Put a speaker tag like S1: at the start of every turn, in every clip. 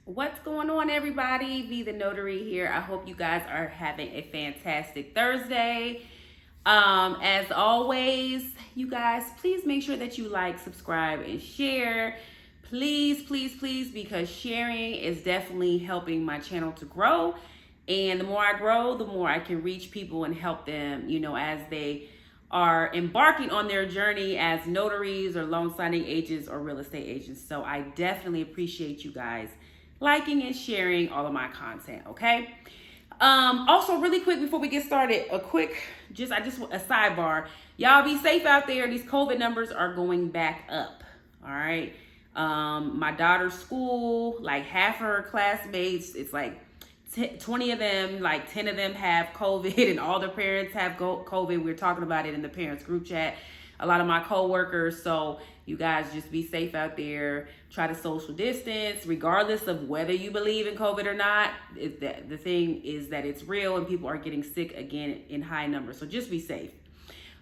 S1: What's going on, everybody? V the Notary here. I hope you guys are having a fantastic Thursday. As always, you guys, please make sure that you like, subscribe, and share. Please, please, please, because sharing is definitely helping my channel to grow. And the more I grow, the more I can reach people and help them, as they are embarking on their journey as notaries or loan signing agents or real estate agents. So I definitely appreciate you guys liking and sharing all of my content, okay? Also, really quick before we get started, a sidebar. Y'all be safe out there. These COVID numbers are going back up. All right. My daughter's school, like half of her classmates, it's like 20 of them, like 10 of them have COVID, and all their parents have COVID. We're talking about it in the parents group chat. A lot of my coworkers. So you guys just be safe out there. Try to social distance, regardless of whether you believe in COVID or not. The thing is that it's real and people are getting sick again in high numbers. So just be safe.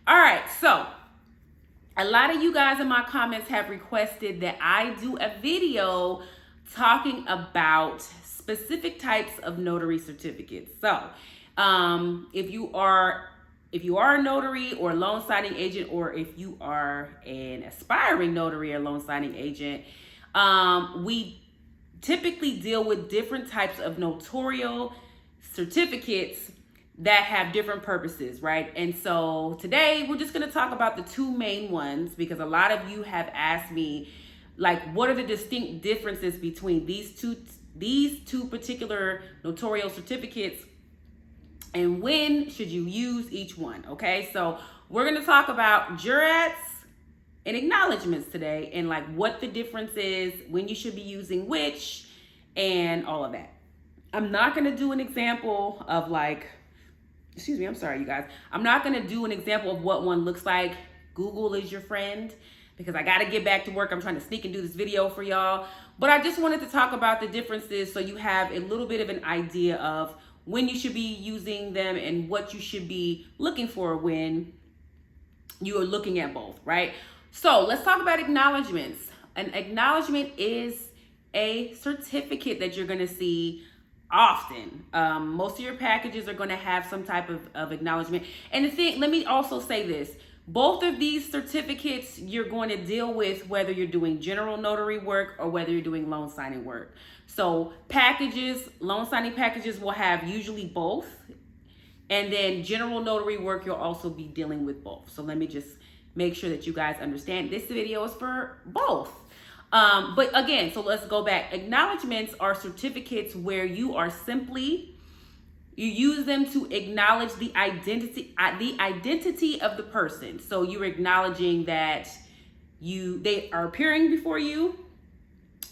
S1: All right. So a lot of you guys in my comments have requested that I do a video talking about specific types of notary certificates. So if you are a notary or loan signing agent, or if you are an aspiring notary or loan signing agent, we typically deal with different types of notarial certificates that have different purposes, right? And so today we're just going to talk about the two main ones, because a lot of you have asked me, like, what are the distinct differences between these two particular notarial certificates, and when should you use each one? Okay, so we're going to talk about jurats and acknowledgements today, and like what the difference is, when you should be using which, and all of that. I'm not going to do an example of I'm sorry, you guys. I'm not going to do an example of what one looks like. Google is your friend, because I got to get back to work. I'm trying to sneak and do this video for y'all. But I just wanted to talk about the differences so you have a little bit of an idea of when you should be using them and what you should be looking for when you are looking at both, right? So let's talk about acknowledgements. An acknowledgement is a certificate that you're going to see often. Most of your packages are going to have some type of acknowledgement. And let me also say this. Both of these certificates you're going to deal with whether you're doing general notary work or whether you're doing loan signing work. So loan signing packages will have usually both. And then general notary work, you'll also be dealing with both. So let me just make sure that you guys understand this video is for both. But again, so let's go back. Acknowledgements are certificates where you use them to acknowledge the identity of the person. So you're acknowledging that they are appearing before you.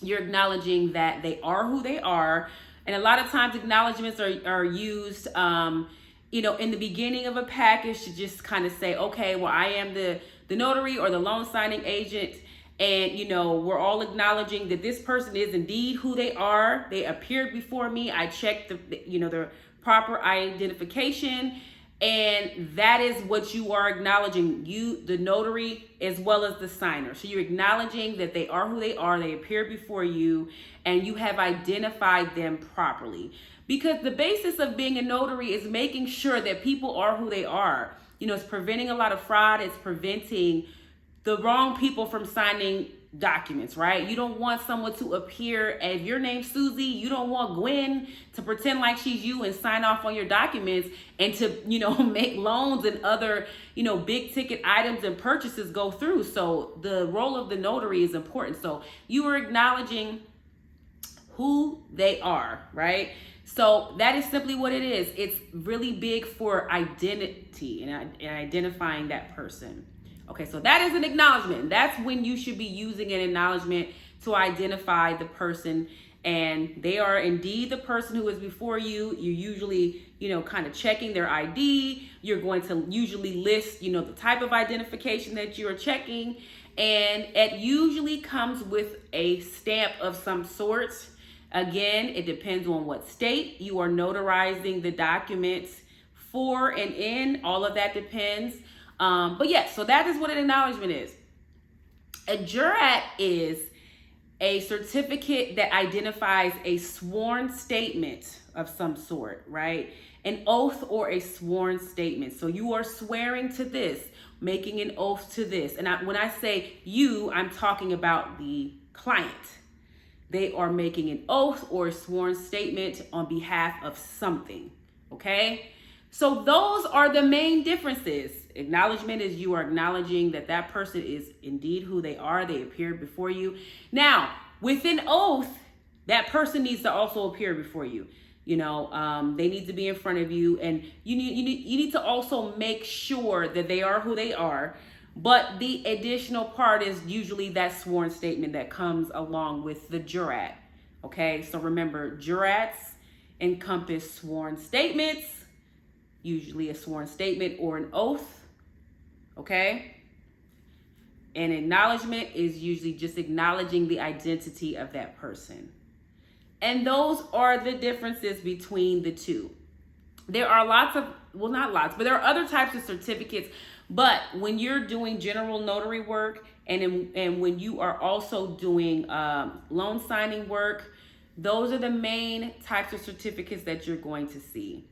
S1: You're acknowledging that they are who they are. And a lot of times acknowledgements are used, in the beginning of a package to just kind of say, okay, well, I am the notary or the loan signing agent. And, we're all acknowledging that this person is indeed who they are. They appeared before me. I checked their proper identification. And that is what you are acknowledging, you, the notary, as well as the signer. So you're acknowledging that they are who they are, they appear before you, and you have identified them properly. Because the basis of being a notary is making sure that people are who they are. It's preventing a lot of fraud. It's preventing the wrong people from signing documents, right? You don't want someone to appear, if your name's Susie, you don't want Gwen to pretend like she's you and sign off on your documents and to, make loans and other, big ticket items and purchases go through. So the role of the notary is important. So you are acknowledging who they are, right? So that is simply what it is. It's really big for identity and identifying that person. Okay, so that is an acknowledgement. That's when you should be using an acknowledgement to identify the person, and they are indeed the person who is before you. You're usually, kind of checking their ID. You're going to usually list, the type of identification that you're checking, and it usually comes with a stamp of some sort. Again, it depends on what state you are notarizing the documents for and in. All of that depends. But yes, so that is what an acknowledgement is. A jurat is a certificate that identifies a sworn statement of some sort, right? An oath or a sworn statement. So you are swearing to this, making an oath to this. And when I say you, I'm talking about the client. They are making an oath or a sworn statement on behalf of something, okay? So those are the main differences. Acknowledgement is you are acknowledging that that person is indeed who they are. They appeared before you. Now, with an oath, that person needs to also appear before you. You know, they need to be in front of you, and you need to also make sure that they are who they are. But the additional part is usually that sworn statement that comes along with the jurat. Okay, so remember, jurats encompass sworn statements, usually a sworn statement or an oath. Okay, and acknowledgement is usually just acknowledging the identity of that person. And those are the differences between the two. There are lots of, well, not lots, but there are other types of certificates. But when you're doing general notary work and when you are also doing loan signing work, those are the main types of certificates that you're going to see.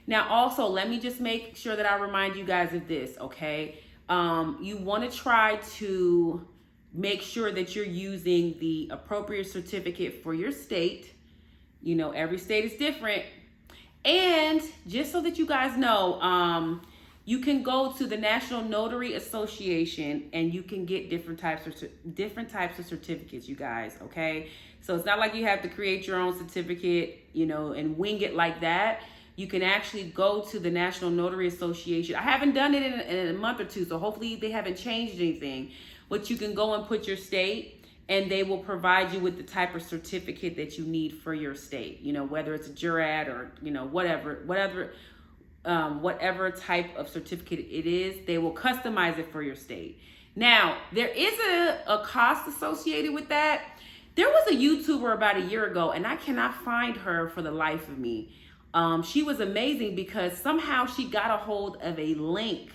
S1: Now, also, let me just make sure that I remind you guys of this, okay? You want to try to make sure that you're using the appropriate certificate for your state. You know, every state is different. And just so that you guys know, you can go to the National Notary Association and you can get different types of certificates, you guys, okay? So it's not like you have to create your own certificate, you know, and wing it like that. You can actually go to the National Notary Association. I haven't done it in a month or two, so hopefully they haven't changed anything. But you can go and put your state, and they will provide you with the type of certificate that you need for your state. You know, whether it's a jurat or, you know, whatever type of certificate it is, they will customize it for your state. Now, there is a cost associated with that. There was a YouTuber about a year ago, and I cannot find her for the life of me. She was amazing because somehow she got a hold of a link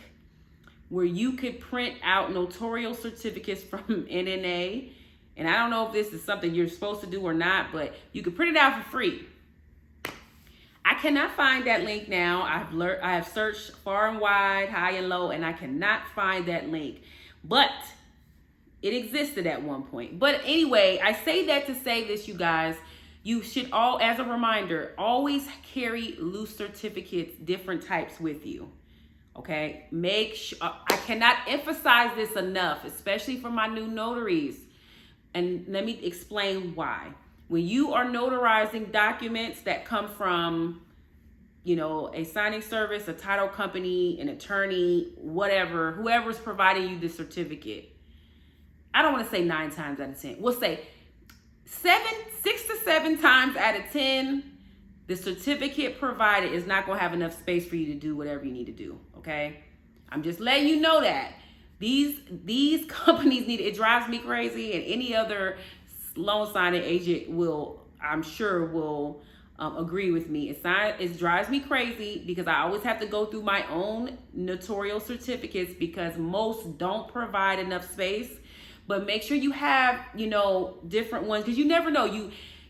S1: where you could print out notarial certificates from NNA. And I don't know if this is something you're supposed to do or not, but you can print it out for free. I cannot find that link now. I have searched far and wide, high and low, and I cannot find that link. But it existed at one point. But anyway, I say that to say this, you guys. You should all, as a reminder, always carry loose certificates, different types with you. Okay? Make sure, I cannot emphasize this enough, especially for my new notaries. And let me explain why. When you are notarizing documents that come from, you know, a signing service, a title company, an attorney, whatever, whoever's providing you the certificate, I don't want to say 9 times out of 10. We'll say 6 to 7 times out of 10, the certificate provided is not going to have enough space for you to do whatever you need to do, okay? I'm just letting you know that. These companies need it. Drives me crazy, and any other loan signing agent will, I'm sure, will agree with me. It drives me crazy because I always have to go through my own notarial certificates because most don't provide enough space. But make sure you have, you know, different ones because you never know.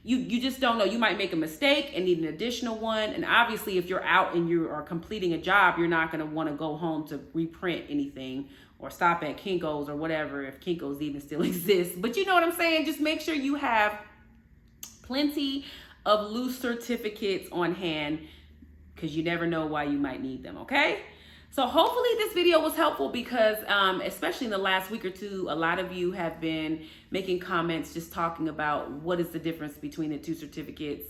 S1: You just don't know. You might make a mistake and need an additional one. And obviously, if you're out and you are completing a job, you're not going to want to go home to reprint anything or stop at Kinko's or whatever, if Kinko's even still exists. But you know what I'm saying? Just make sure you have plenty of loose certificates on hand because you never know why you might need them, okay? So hopefully this video was helpful because especially in the last week or two, a lot of you have been making comments just talking about what is the difference between the two certificates.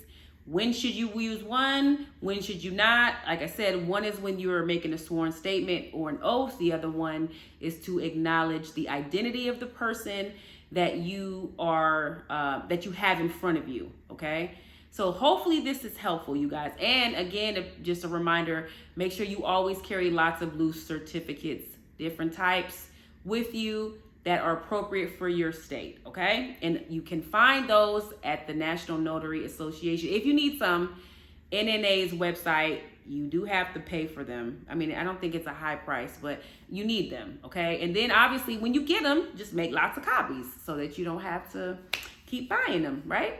S1: When should you use one? When should you not? Like I said, one is when you're making a sworn statement or an oath. The other one is to acknowledge the identity of the person that you are that you have in front of you, okay? So hopefully this is helpful, you guys. And again, just a reminder, make sure you always carry lots of loose certificates, different types with you that are appropriate for your state, okay? And you can find those at the National Notary Association. If you need some, NNA's website, you do have to pay for them. I mean, I don't think it's a high price, but you need them, okay? And then obviously when you get them, just make lots of copies so that you don't have to keep buying them, right?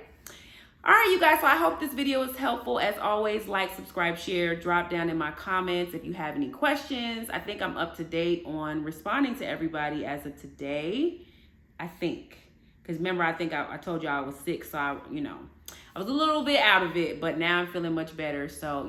S1: All right, you guys, so I hope this video is helpful. As always, like, subscribe, share, drop down in my comments if you have any questions. I think I'm up to date on responding to everybody as of today, I think. Because remember, I think I told you I was sick, so I was a little bit out of it, but now I'm feeling much better. So,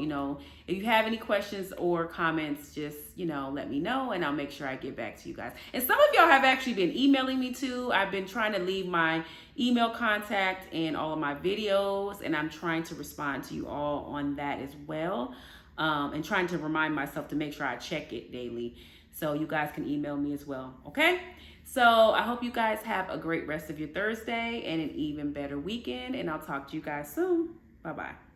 S1: if you have any questions or comments, just, let me know and I'll make sure I get back to you guys. And some of y'all have actually been emailing me too. I've been trying to leave my email contact in all of my videos, and I'm trying to respond to you all on that as well. And trying to remind myself to make sure I check it daily. So you guys can email me as well, okay? So I hope you guys have a great rest of your Thursday and an even better weekend, and I'll talk to you guys soon. Bye-bye.